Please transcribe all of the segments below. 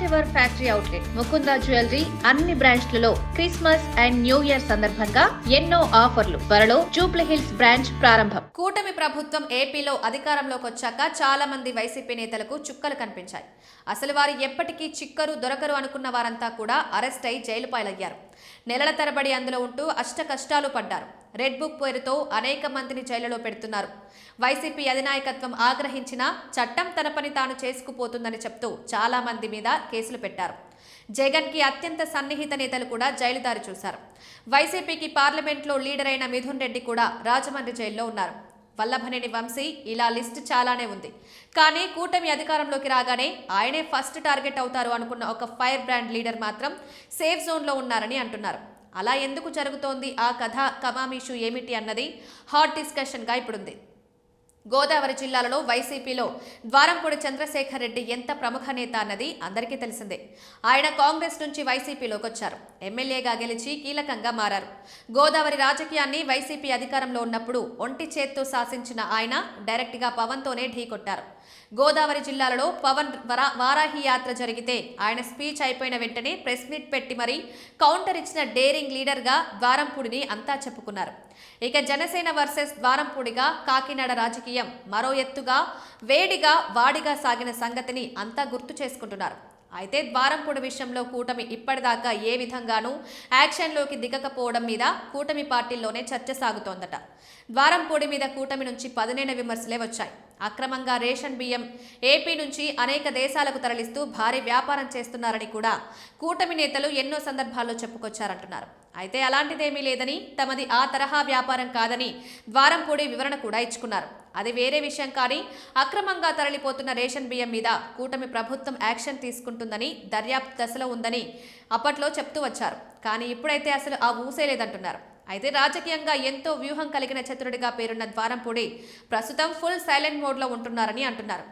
First ever factory outlet Mukunda jewellery అన్ని బ్రాంచ్లలో Christmas and new year సందర్భంగా ఎన్నో ఆఫర్లు. త్వరలో జూబ్లీ హిల్స్ బ్రాంచ్ ప్రారంభం. కూటమి ప్రభుత్వం ఏపీలో అధికారంలోకి వచ్చాక చాలా మంది వైసీపీ నేతలకు చుక్కలు కనిపించాయి. అసలు వారు ఎప్పటికీ చిక్కరు దొరకరు అనుకున్న వారంతా కూడా అరెస్ట్ అయి జైలు పాలయ్యారు. నెలల తరబడి అందులో ఉంటూ అష్ట కష్టాలు పడ్డారు. రెడ్ బుక్ పేరుతో అనేక మందిని జైలులో పెడుతున్నారు. వైసీపీ అధినాయకత్వం ఆగ్రహించినా చట్టం తన పని తాను చేసుకుపోతుందని చెప్తూ చాలా మంది మీద కేసులు పెట్టారు. జగన్ కి అత్యంత సన్నిహిత నేతలు కూడా జైలు దారి చూశారు. వైసీపీకి పార్లమెంట్లో లీడర్ అయిన మిథున్ రెడ్డి కూడా రాజమండ్రి జైల్లో ఉన్నారు. వల్లభనేని వంశీ, ఇలా లిస్ట్ చాలానే ఉంది. కానీ కూటమి అధికారంలోకి రాగానే ఆయనే ఫస్ట్ టార్గెట్ అవుతారు అనుకున్న ఒక ఫైర్ బ్రాండ్ లీడర్ మాత్రం సేఫ్ జోన్లో ఉన్నారని అంటున్నారు. అలా ఎందుకు జరుగుతోంది ఆ కథ కమామిషు ఏమిటి అన్నది హాట్ డిస్కషన్గా ఇప్పుడుంది. గోదావరి జిల్లాలలో వైసీపీలో ద్వారంపూడి చంద్రశేఖర్ రెడ్డి ఎంత ప్రముఖ నేత అన్నది అందరికీ తెలిసిందే. ఆయన కాంగ్రెస్ నుంచి వైసీపీలోకి వచ్చారు. ఎమ్మెల్యేగా గెలిచి కీలకంగా మారారు. గోదావరి రాజకీయాన్ని వైసీపీ అధికారంలో ఉన్నప్పుడు ఒంటి చేత్తో శాసించిన ఆయన డైరెక్ట్గా పవన్తోనే ఢీకొట్టారు. గోదావరి జిల్లాలలో పవన్ వారాహి యాత్ర జరిగితే ఆయన స్పీచ్ అయిపోయిన వెంటనే ప్రెస్ మీట్ పెట్టి మరీ కౌంటర్ ఇచ్చిన డేరింగ్ లీడర్గా ద్వారంపూడిని అంతా చెప్పుకున్నారు. ఇక జనసేన వర్సెస్ ద్వారంపూడిగా కాకినాడ రాజకీయం మరో ఎత్తుగా వేడిగా వాడిగా సాగిన సంగతిని అంతా గుర్తు చేసుకుంటున్నారు. అయితే ద్వారంపూడి విషయంలో కూటమి ఇప్పటిదాకా ఏ విధంగానూ యాక్షన్లోకి దిగకపోవడం మీద కూటమి పార్టీల్లోనే చర్చ సాగుతోందట. ద్వారంపూడి మీద కూటమి నుంచి పదునైన విమర్శలే వచ్చాయి. అక్రమంగా రేషన్ బియ్యం ఏపీ నుంచి అనేక దేశాలకు తరలిస్తూ భారీ వ్యాపారం చేస్తున్నారని కూడా కూటమి నేతలు ఎన్నో సందర్భాల్లో చెప్పుకొచ్చారంటున్నారు. అయితే అలాంటిదేమీ లేదని, తమది ఆ తరహా వ్యాపారం కాదని ద్వారంపూడి వివరణ కూడా ఇచ్చుకున్నారు. అది వేరే విషయం. కానీ అక్రమంగా తరలిపోతున్న రేషన్ బియ్యం మీద కూటమి ప్రభుత్వం యాక్షన్ తీసుకుంటుందని దర్యాప్తు దశలో ఉందని అప్పట్లో చెప్తూ వచ్చారు. కానీ ఇప్పుడైతే అసలు ఆ ఊసే లేదంటున్నారు. అయితే రాజకీయంగా ఎంతో వ్యూహం కలిగిన చతురుడిగా పేరున్న ద్వారంపూడి ప్రస్తుతం ఫుల్ సైలెంట్ మోడ్లో ఉంటున్నారని అంటున్నారు.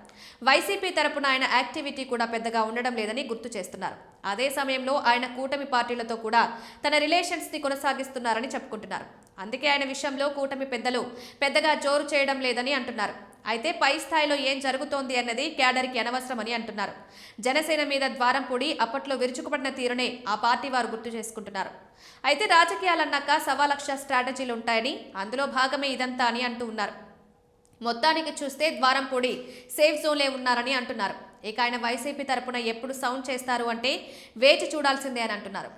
వైసీపీ తరపున ఆయన యాక్టివిటీ కూడా పెద్దగా ఉండడం లేదని గుర్తు చేస్తున్నారు. అదే సమయంలో ఆయన కూటమి పార్టీలతో కూడా తన రిలేషన్స్ని కొనసాగిస్తున్నారని చెప్పుకుంటున్నారు. అందుకే ఆయన విషయంలో కూటమి పెద్దలు పెద్దగా జోరు చేయడం లేదని అంటున్నారు. అయితే పై స్థాయిలో ఏం జరుగుతోంది అన్నది క్యాడర్కి అనవసరమని అంటున్నారు. జనసేన మీద ద్వారంపూడి అప్పట్లో విరుచుకుపడిన తీరునే ఆ పార్టీ వారు గుర్తు చేసుకుంటున్నారు. అయితే రాజకీయాలన్నాక 1,00,000 స్ట్రాటజీలు ఉంటాయని, అందులో భాగమే ఇదంతా అని అంటూ ఉన్నారు. మొత్తానికి చూస్తే ద్వారంపూడి సేఫ్ జోన్లే ఉన్నారని అంటున్నారు. ఇక ఆయన వైసీపీ తరపున ఎప్పుడు సౌండ్ చేస్తారు అంటే వేచి చూడాల్సిందే అని అంటున్నారు.